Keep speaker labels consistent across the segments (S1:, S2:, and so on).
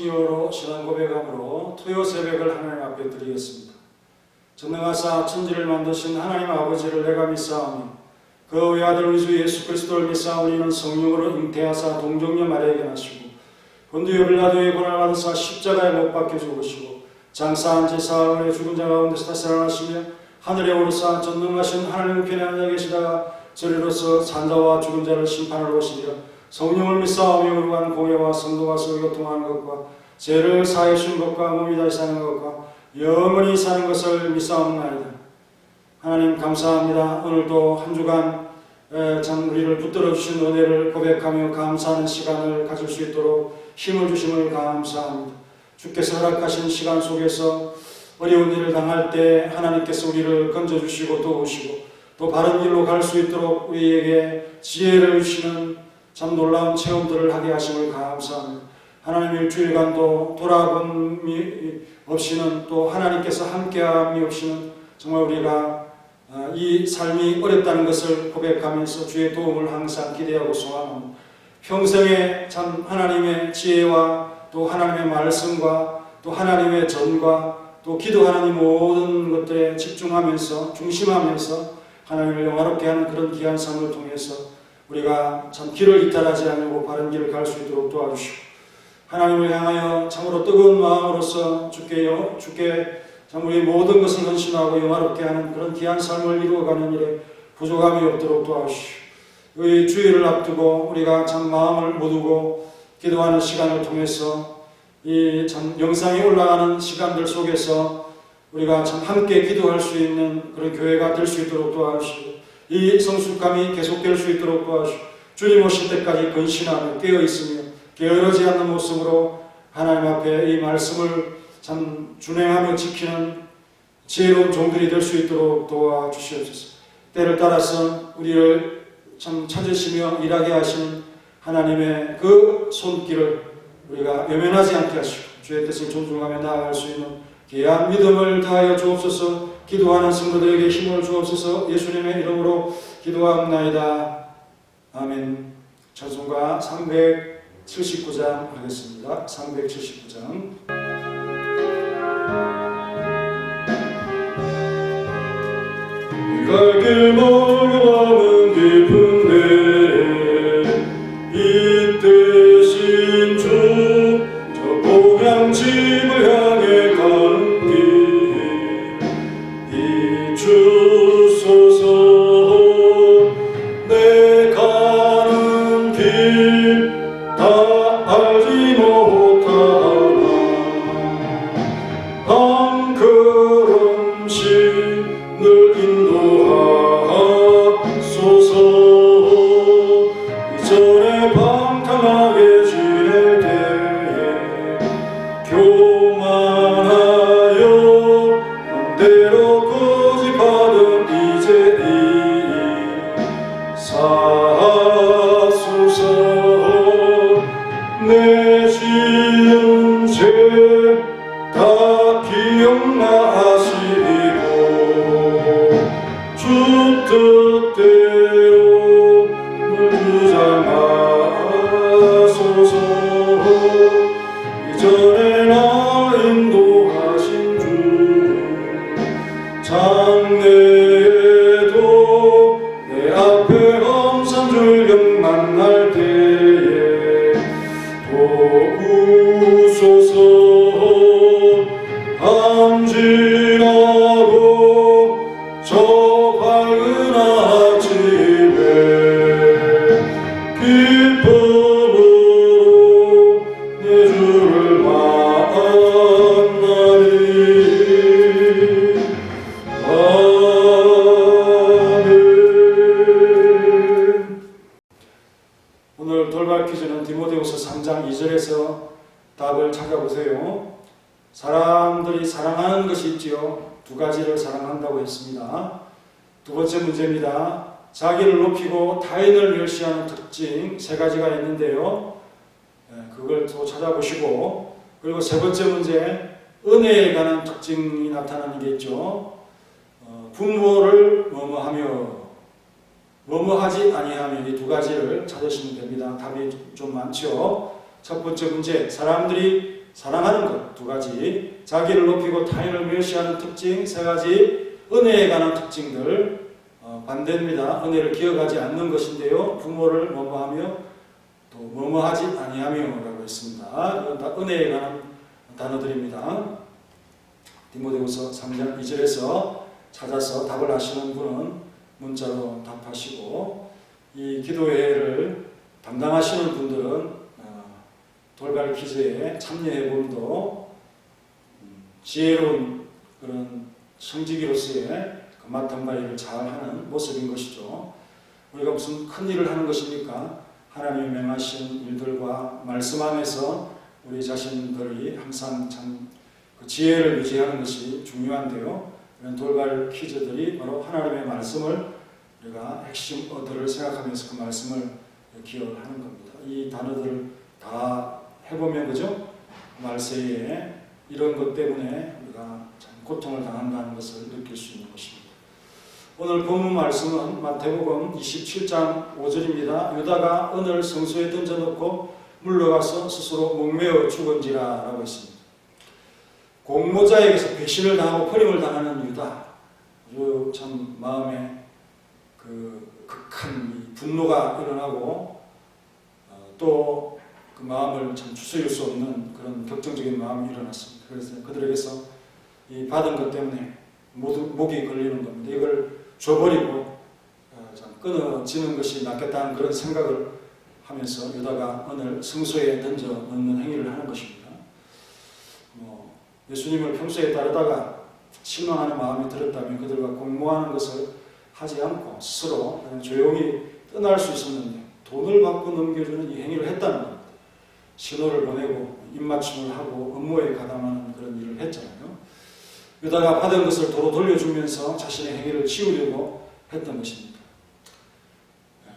S1: 순교로 신앙 고백함으로 토요 새벽을 하나님 앞에 드리겠습니다. 전능하사 천지를 만드신 하나님 아버지를 내가 믿사오니 그 외아들 우리 주 예수 그리스도를 믿사오니 이는 성령으로 잉태하사 동정녀 마리아에게 나시고 본디오 빌라도의 고난을 받으사 십자가에 못 박혀 죽으시고 장사한 지 사흘에 죽은 자 가운데서 다시 살아나시며 하늘에 오르사 전능하신 하나님 편에 앉아 계시다가 저리로서 산자와 죽은 자를 심판하러 오시리라. 성령을 믿사오며 거룩한 공예와 성도가 서로 교통하는 것과 죄를 사해 주신 것과 몸이 다시 사는 것과 영원히 사는 것을 믿사옵나이다. 하나님 감사합니다. 오늘도 한 주간 참 우리를 붙들어 주신 은혜를 고백하며 감사하는 시간을 가질 수 있도록 힘을 주심을 감사합니다. 주께서 허락하신 시간 속에서 어려운 일을 당할 때 하나님께서 우리를 건져주시고 도우시고 또 바른 길로 갈 수 있도록 우리에게 지혜를 주시는 참 놀라운 체험들을 하게 하심을 감사합니다. 하나님 일주일간도 돌아봄이 없이는 또 하나님께서 함께함이 없이는 정말 우리가 이 삶이 어렵다는 것을 고백하면서 주의 도움을 항상 기대하고 소망합니다. 평생에 참 하나님의 지혜와 또 하나님의 말씀과 또 하나님의 전과 또 기도하는 이 모든 것들에 집중하면서 중심하면서 하나님을 영화롭게 하는 그런 귀한 삶을 통해서 우리가 참 길을 이탈하지 않고 바른 길을 갈 수 있도록 도와주시고 하나님을 향하여 참으로 뜨거운 마음으로서 주께 참 우리 모든 것을 헌신하고 영화롭게 하는 그런 귀한 삶을 이루어가는 일에 부족함이 없도록 도와주시고 이 주일을 앞두고 우리가 참 마음을 모두고 기도하는 시간을 통해서 이 참 영상이 올라가는 시간들 속에서 우리가 참 함께 기도할 수 있는 그런 교회가 될 수 있도록 도와주시고 이 성숙함이 계속될 수 있도록 도와주시고 주님 오실 때까지 근신하며 깨어있으며 게으르지 않는 모습으로 하나님 앞에 이 말씀을 참 준행하며 지키는 지혜로운 종들이 될 수 있도록 도와주시옵소서. 때를 따라서 우리를 참 찾으시며 일하게 하시는 하나님의 그 손길을 우리가 외면하지 않게 하시고 주의 뜻을 존중하며 나아갈 수 있는 귀한 믿음을 다하여 주옵소서. 기도하는 성도들에게 힘을 주옵소서. 예수님의 이름으로 기도하옵나이다. 아멘. 찬송가 379장 하겠습니다. 379장. 갈 길 멀고 밤은 깊은데 이 뜻인 주 저 복양집을 향해 가는 길 비추소서. 내 가는 길 다 알지 못하나 한 걸음씩 늘 인도하소서. 이전에 방탕하게 지낼 때에 교만하여 맘대로 고집하던 이제 사소서. 내 지은 죄 다 기억나시고 주 뜻대로 늘 주장하소서. 이전에 나 인도하신 주 장래에도 내 앞에 엄산 줄경 만날 때에 도우소서. 암진하고 저 밝은 아침에 기쁨으로 내 주를 만나리. 아멘. 오늘 돌발 퀴즈는 디모데후서 3장 2절에서 답을 찾아보세요. 사람들이 사랑하는 것이 있지요. 두 가지를 사랑한다고 했습니다. 두 번째 문제입니다. 자기를 높이고 타인을 멸시하는 특징 세 가지가 있는데요. 그걸 또 찾아보시고, 그리고 세 번째 문제, 은혜에 관한 특징이 나타나는 게 있죠. 부모를 뭐뭐하며 뭐뭐하지 아니하며 이 두 가지를 찾으시면 됩니다. 답이 좀 많죠. 첫 번째 문제, 사람들이 사랑하는 것 두 가지, 자기를 높이고 타인을 멸시하는 특징 세 가지, 은혜에 관한 특징들 반대입니다. 은혜를 기억하지 않는 것인데요. 부모를 뭐뭐하며 또 뭐뭐하지 아니하며라고 했습니다. 이건 다 은혜에 관한 단어들입니다. 디모데후서 3장 2절에서 찾아서 답을 아시는 분은 문자로 답하시고, 이 기도회를 담당하시는 분들은 돌발 퀴즈에 참여해봄도 지혜로운 그런 성직이로서의 그 맡은 바 일을 잘하는 모습인 것이죠. 우리가 무슨 큰 일을 하는 것입니까? 하나님이 명하신 일들과 말씀 안에서 우리 자신들이 항상 참 그 지혜를 유지하는 것이 중요한데요. 이런 돌발 퀴즈들이 바로 하나님의 말씀을 우리가 핵심 어들을 생각하면서 그 말씀을 기억을 하는 겁니다. 이 단어들을 다 해보면 그죠? 말세에 이런 것 때문에 우리가 참 고통을 당한다는 것을 느낄 수 있는 것입니다. 오늘 본문 말씀은 마태복음 27장 5절입니다. 유다가 은을 성소에 던져놓고 물러가서 스스로 목매어 죽은지라 라고 했습니다. 공모자에게서 배신을 당하고 버림을 당하는 유다, 아주 참 마음에 그 극한 분노가 일어나고 또 그 마음을 참 추스릴 수 없는 그런 격정적인 마음이 일어났습니다. 그래서 그들에게서 이 받은 것 때문에 모두 목이 걸리는 겁니다. 이걸 줘버리고 참 끊어지는 것이 낫겠다는 그런 생각을 하면서 유다가 은을 성소에 던져 넣는 행위를 하는 것입니다. 예수님을 평소에 따르다가 실망하는 마음이 들었다면 그들과 공모하는 것을 하지 않고 스스로 그냥 조용히 떠날 수 있었는데 돈을 받고 넘겨주는 이 행위를 했다는 겁니다. 신호를 보내고 입맞춤을 하고 업무에 가담하는 그런 일을 했잖아요. 유다가 받은 것을 도로 돌려주면서 자신의 행위를 지우려고 했던 것입니다.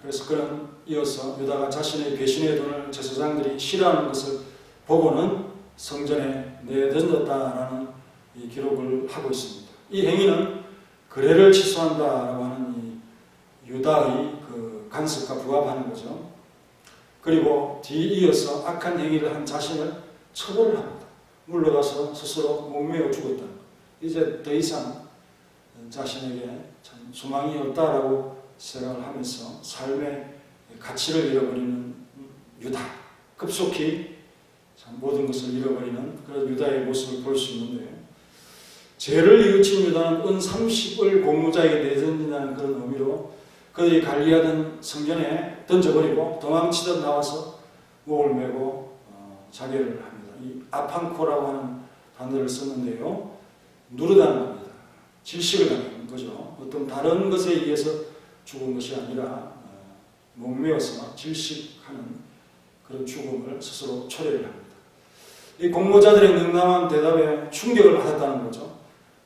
S1: 그래서 그는 이어서 유다가 자신의 배신의 돈을 제사장들이 싫어하는 것을 보고는 성전에 내던졌다라는 이 기록을 하고 있습니다. 이 행위는 거래를 취소한다라고 하는 이 유다의 그 간섭과 부합하는 거죠. 그리고 뒤이어서 악한 행위를 한 자신을 처벌을 합니다. 물러가서 스스로 목매어 죽었다는 것. 이제 더 이상 자신에게 참 소망이 없다라고 생각을 하면서 삶의 가치를 잃어버리는 유다, 급속히 참 모든 것을 잃어버리는 그런 유다의 모습을 볼 수 있는데요. 죄를 이웃친 유다는 은 30을 공무자에게 내던진다는 그런 의미로 그들이 관리하던 성전에 던져버리고 도망치듯 나와서 목을 메고 자결을 합니다. 이 아판코라고 하는 단어를 썼는데요. 누르다는 겁니다. 질식을 당하는 거죠. 어떤 다른 것에 의해서 죽은 것이 아니라 목매어서 질식하는 그런 죽음을 스스로 초래를 합니다. 이 공모자들의 능담한 대답에 충격을 받았다는 거죠.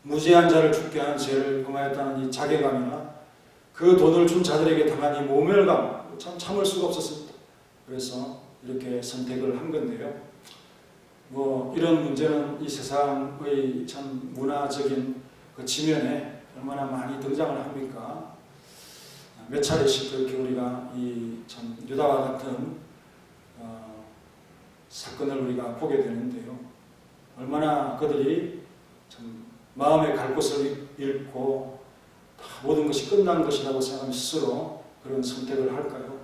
S1: 무죄한 자를 죽게 하는 죄를 범하였다는 이 자괴감이나 그 돈을 준 자들에게 당한 이 모멸감, 참 참을 수가 없었습니다. 그래서 이렇게 선택을 한 건데요. 이런 문제는 이 세상의 참 문화적인 그 지면에 얼마나 많이 등장을 합니까? 몇 차례씩 그렇게 우리가 이 참 유다와 같은 사건을 우리가 보게 되는데요. 얼마나 그들이 참 마음의 갈 곳을 잃고 모든 것이 끝난 것이라고 생각하면 스스로 그런 선택을 할까요?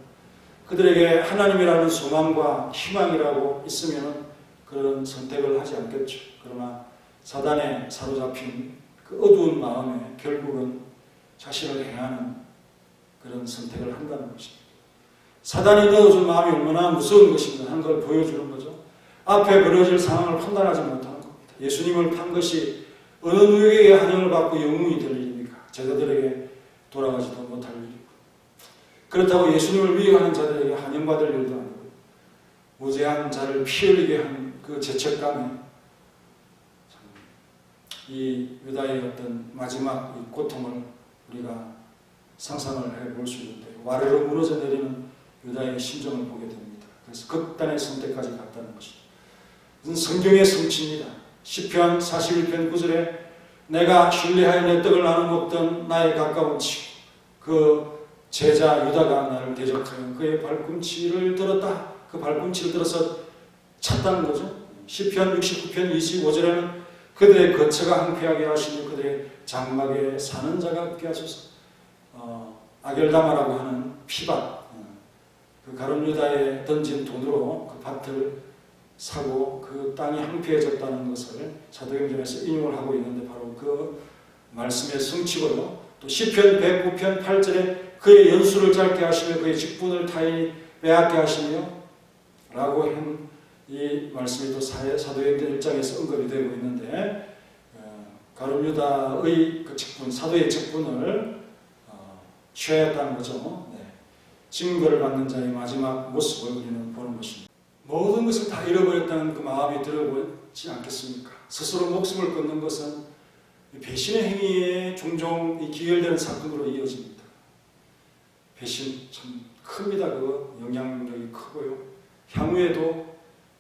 S1: 그들에게 하나님이라는 소망과 희망이라고 있으면 그런 선택을 하지 않겠죠. 그러나 사단에 사로잡힌 그 어두운 마음에 결국은 자신을 행하는 그런 선택을 한다는 것입니다. 사단이 넣어준 마음이 얼마나 무서운 것인가 하는 걸 보여주는 거죠. 앞에 벌어질 상황을 판단하지 못하는 겁니다. 예수님을 판 것이 어느 누구에게 환영을 받고 영웅이 될 일입니까? 제자들에게 돌아가지도 못할 일이고, 그렇다고 예수님을 위협하는 자들에게 환영받을 일도 아니고, 무죄한 자를 피 흘리게 한 그 죄책감에 이 유다의 어떤 마지막 이 고통을 우리가 상상을 해볼 수 있는데, 와르르 무너져 내리는 유다의 심정을 보게 됩니다. 그래서 극단의 선택까지 갔다는 것이죠. 이것은 성경의 성취입니다. 시편 41편 9절에 내가 신뢰하여 내 떡을 나눠 먹던 나의 가까운 친구, 그 제자 유다가 나를 대적하여 그의 발꿈치를 들었다. 그 발꿈치를 들어서 찼다는 거죠. 시편 69편 25절에는 그들의 거처가 황폐하게 하시니 그들의 장막에 사는 자가 없게 하소서. 아겔다마라고 하는 피밭, 그 가룟 유다에 던진 돈으로 그 밭을 사고 그 땅이 황폐해졌다는 것을 사도행전에서 인용을 하고 있는데 바로 그 말씀의 성취고요. 또 시편 109편 8절에 그의 연수를 짧게 하시며 그의 직분을 타인이 빼앗게 하시며 라고 한 이 말씀이 또 사도행전 1장에서 언급이 되고 있는데 가룟 유다의 그 직분, 사도의 직분을 취하였다는 거죠. 징벌을 받는 자의 마지막 모습을 우리는 보는 것입니다. 모든 것을 다 잃어버렸다는 그 마음이 들어보지 않겠습니까? 스스로 목숨을 끊는 것은 배신의 행위에 종종 기결되는 사건으로 이어집니다. 배신 참 큽니다. 그 영향력이 크고요. 향후에도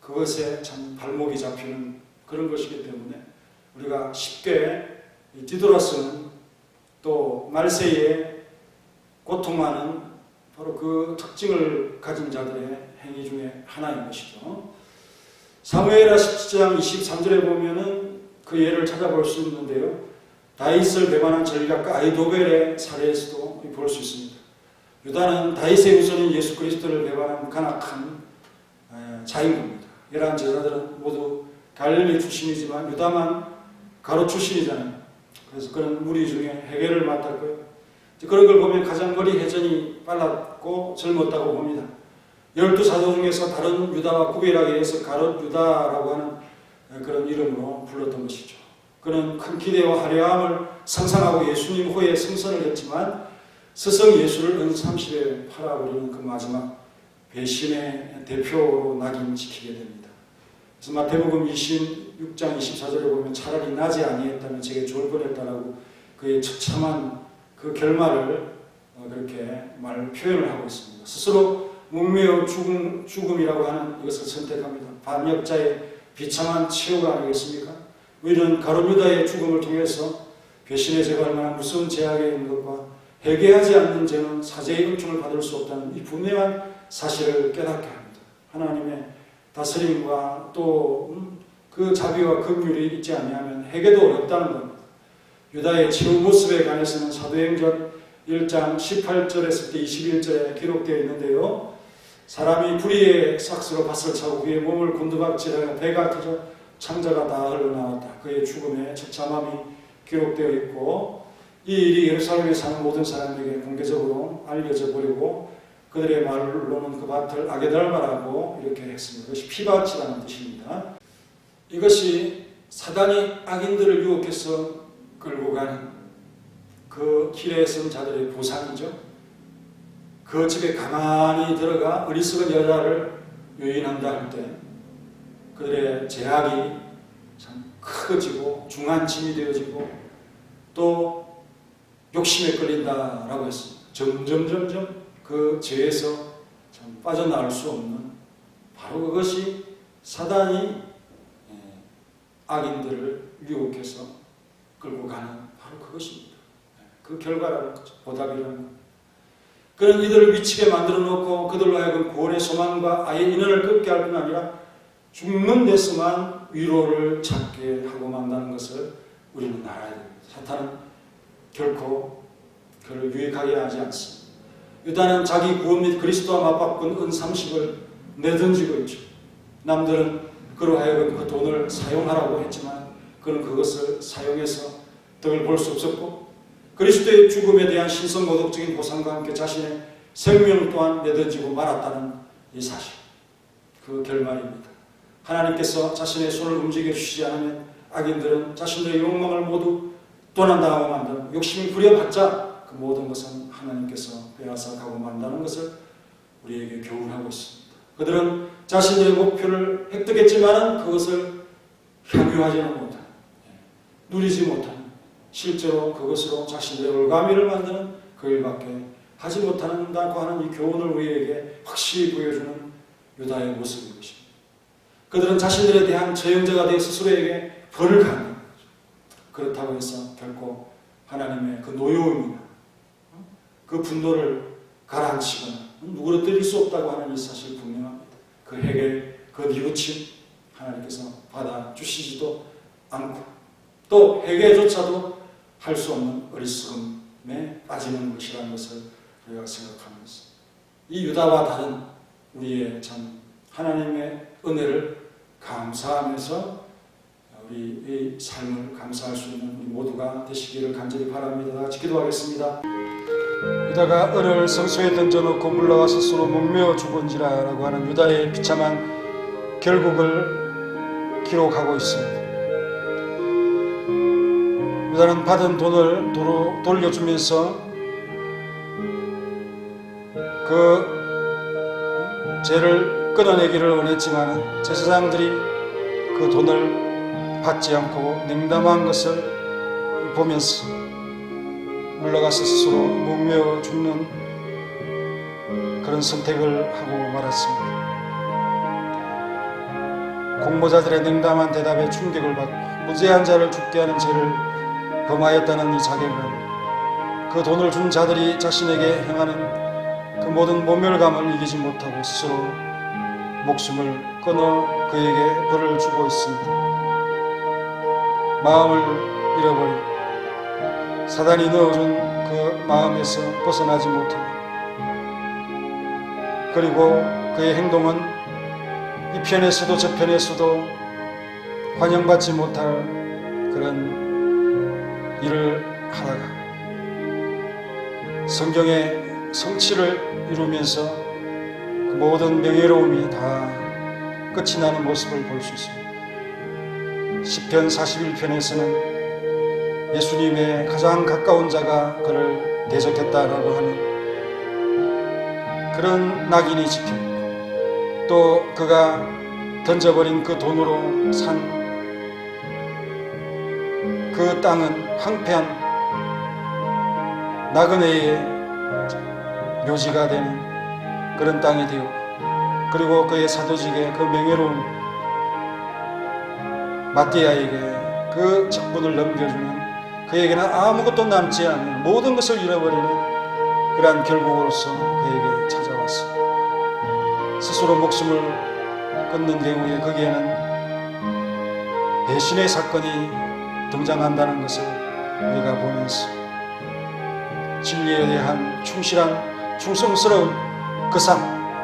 S1: 그것에 참 발목이 잡히는 그런 것이기 때문에 우리가 쉽게 뒤돌아서는 또 말세에 고통하는 바로 그 특징을 가진 자들의 행위 중에 하나인 것이죠. 사무엘하 17장 23절에 보면은 그 예를 찾아볼 수 있는데요. 다윗을 배반한 전략가 아히도벨의 사례에서도 볼 수 있습니다. 유다는 다윗의 우선인 예수 그리스도를 배반한 간악한 자인입니다. 11 제자들은 모두 갈릴리 출신이지만 유다만 가롯 출신이잖아요. 그래서 그런 무리 중에 해결을 맡았고요. 그런 걸 보면 가장 머리 회전이 빨랐고 젊었다고 봅니다. 12사도 중에서 다른 유다와 구별하기 위해서 가롯 유다라고 하는 그런 이름으로 불렀던 것이죠. 그는 큰 기대와 화려함을 상상하고 예수님 후에 승선을 했지만 스승 예수를 은 30에 팔아버리는 그 마지막 배신의 대표로 낙인시키게 됩니다. 그래서 마태복음 26장 24절에 보면 차라리 나지 아니했다면 제게 좋을 뻔했다라고 그의 처참한 그 결말을 그렇게 표현을 하고 있습니다. 스스로 목매어 죽음이라고 하는 이것을 선택합니다. 반역자의 비참한 치욕 아니겠습니까? 우리는 가룟 유다의 죽음을 통해서 배신의 죄가 얼마나 무서운 죄악인 것과 회개하지 않는 죄는 사죄의 은총을 받을 수 없다는 이 분명한 사실을 깨닫게 합니다. 하나님의 다스림과 또 그 자비와 긍휼이 있지 아니하면 회개도 어렵다는 겁니다. 유다의 치유 모습에 관해서는 사도행전 1장 18절에서 21절에 기록되어 있는데요. 사람이 불의의 삭스로 밭을 차고 그의 몸을 곤두박질하여 배가 터져 창자가 다 흘러나왔다. 그의 죽음에 처참함이 기록되어 있고 이 일이 예루살렘에 사는 모든 사람에게 공개적으로 알려져 버리고 그들의 말로는 그 밭을 아게달마라고 이렇게 했습니다. 그것이 피밭이라는 뜻입니다. 이것이 사단이 악인들을 유혹해서 끌고 가는 그 길에 선 자들의 보상이죠. 그 집에 가만히 들어가 어리석은 여자를 유인한다 할 때 그들의 제약이 참 커지고 중한 짐이 되어지고 또 욕심에 끌린다라고 했습니다. 점점 그 죄에서 참 빠져나올 수 없는 바로 그것이 사단이 악인들을 유혹해서 끌고 가는 바로 그것입니다. 그 결과라는 거죠. 보답이라는 겁니다. 그런 이들을 미치게 만들어 놓고 그들로 하여금 구원의 소망과 아예 인연을 끊게 할 뿐 아니라 죽는 데서만 위로를 찾게 하고 만다는 것을 우리는 알아야 됩니다. 사탄은 결코 그를 유익하게 하지 않습니다. 유다는 자기 구원 및 그리스도와 맞바꾼 은 30을 내던지고 있죠. 남들은 그로 하여금 그 돈을 사용하라고 했지만 그는 그것을 사용해서 덕을 볼 수 없었고 그리스도의 죽음에 대한 신성모독적인 보상과 함께 자신의 생명 또한 내던지고 말았다는 이 사실, 그 결말입니다. 하나님께서 자신의 손을 움직여 주시지 않으면 악인들은 자신들의 욕망을 모두 도난당하고 만드는 욕심이 부려봤자 그 모든 것은 하나님께서 빼앗아 가고 만다는 것을 우리에게 교훈하고 있습니다. 그들은 자신의 목표를 획득했지만 그것을 향유하지는 못하는, 누리지 못하는, 실제로 그것으로 자신들의 올가미를 만드는 그 일밖에 하지 못한다고 하는 이 교훈을 우리에게 확실히 보여주는 유다의 모습인 것입니다. 그들은 자신들에 대한 저영자가 되어 스스로에게 벌을 갖는 거죠. 그렇다고 해서 결코 하나님의 그 노여움이나 그 분노를 가라앉히거나 누구로 때릴 수 없다고 하는 이 사실 분명합니다. 그 해결, 그 뉘우침 하나님께서 받아주시지도 않고 또 회개조차도 할 수 없는 어리석음에 빠지는 것이라는 것을 우리가 생각하면서 이 유다와 다른 우리의 참 하나님의 은혜를 감사하면서 우리의 삶을 감사할 수 있는 우리 모두가 되시기를 간절히 바랍니다. 다 같이 기도하겠습니다. 유다가 을을 성소에 던져놓고 물러와 스스로 목매어 죽은지라 라고 하는 유다의 비참한 결국을 기록하고 있습니다. 유다는 받은 돈을 돌려주면서 그 죄를 끊어내기를 원했지만 제사장들이 그 돈을 받지 않고 냉담한 것을 보면서 물러가서 스스로 목매어 죽는 그런 선택을 하고 말았습니다. 공모자들의 냉담한 대답에 충격을 받고 무죄한 자를 죽게 하는 죄를 범하였다는 이 자괴감, 그 돈을 준 자들이 자신에게 행하는 그 모든 모멸감을 이기지 못하고 스스로 목숨을 끊어 그에게 벌을 주고 있습니다. 마음을 잃어버리고 사단이 넣어준 그 마음에서 벗어나지 못하고, 그리고 그의 행동은 이 편에서도 저 편에서도 환영받지 못할 그런 일을 하다가 성경의 성취를 이루면서 그 모든 명예로움이 다 끝이 나는 모습을 볼 수 있습니다. 시편 41편에서는 예수님의 가장 가까운 자가 그를 대적했다라고 하는 그런 낙인이 찍혀있고, 또 그가 던져버린 그 돈으로 산 그 땅은 황폐한 나그네의 묘지가 되는 그런 땅이 되었고, 그리고 그의 사도직의 그 명예로운 마띠아에게 그 직분을 넘겨주는, 그에게는 아무것도 남지 않는 모든 것을 잃어버리는 그러한 결국으로서 그에게 찾아왔습니다. 스스로 목숨을 끊는 경우에 거기에는 배신의 사건이 등장한다는 것을 우리가 보면서 진리에 대한 충실한 충성스러운 그 삶,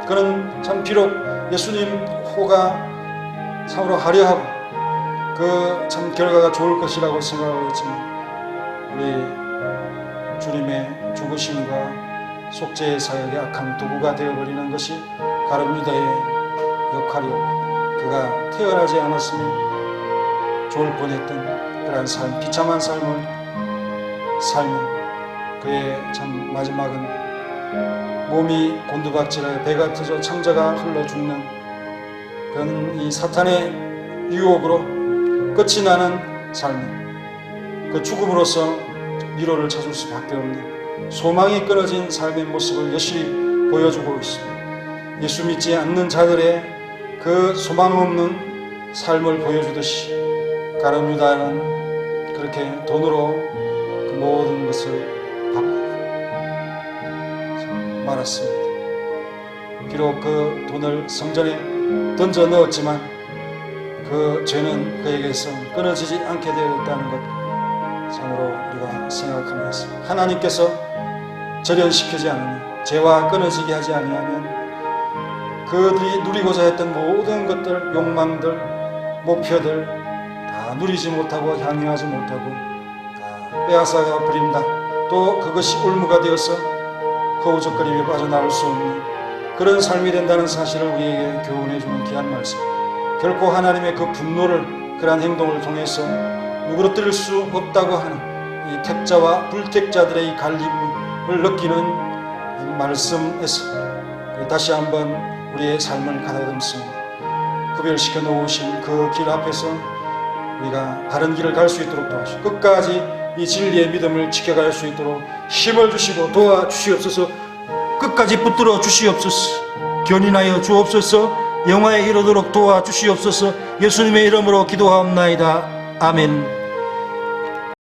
S1: 그는 참 비록 예수님 호가 참으로 화려하고 그 참 결과가 좋을 것이라고 생각하였지만, 우리 주님의 죽으심과 속죄의 사역의 악한 도구가 되어버리는 것이 가룟 유다의 역할이었고, 그가 태어나지 않았으면 좋을 뻔했던 그러한 삶, 비참한 삶을 살며 그의 참 마지막은 몸이 곤두박질하여 배가 터져 창자가 흘러 죽는 그런 이 사탄의 유혹으로 끝이 나는 삶, 그 죽음으로써 위로를 찾을 수밖에 없는 소망이 끊어진 삶의 모습을 여실히 보여주고 있습니다. 예수 믿지 않는 자들의 그 소망 없는 삶을 보여주듯이 가룟 유다는 그렇게 돈으로 그 모든 것을 받고 말았습니다. 비록 그 돈을 성전에 던져 넣었지만 그 죄는 그에게서 끊어지지 않게 되었다는 것, 참으로 우리가 생각하면서 하나님께서 절연시키지 않으면, 죄와 끊어지게 하지 아니하면 그들이 누리고자 했던 모든 것들, 욕망들, 목표들 다 누리지 못하고 향유하지 못하고 다 빼앗아가 버린다. 또 그것이 올무가 되어서 허우적거림에 빠져나올 수 없는 그런 삶이 된다는 사실을 우리에게 교훈해 주는 귀한 말씀. 결코 하나님의 그 분노를, 그러한 행동을 통해서 누그러뜨릴 수 없다고 하는 이 택자와 불택자들의 이 갈림을 느끼는 말씀에서 다시 한번 우리의 삶을 가다듬습니다. 구별시켜 놓으신 그 길 앞에서 우리가 바른 길을 갈 수 있도록 도와주시고, 끝까지 이 진리의 믿음을 지켜갈 수 있도록 힘을 주시고 도와주시옵소서. 끝까지 붙들어 주시옵소서. 견인하여 주옵소서. 영화에 이르도록 도와주시옵소서. 예수님의 이름으로 기도하옵나이다. 아멘.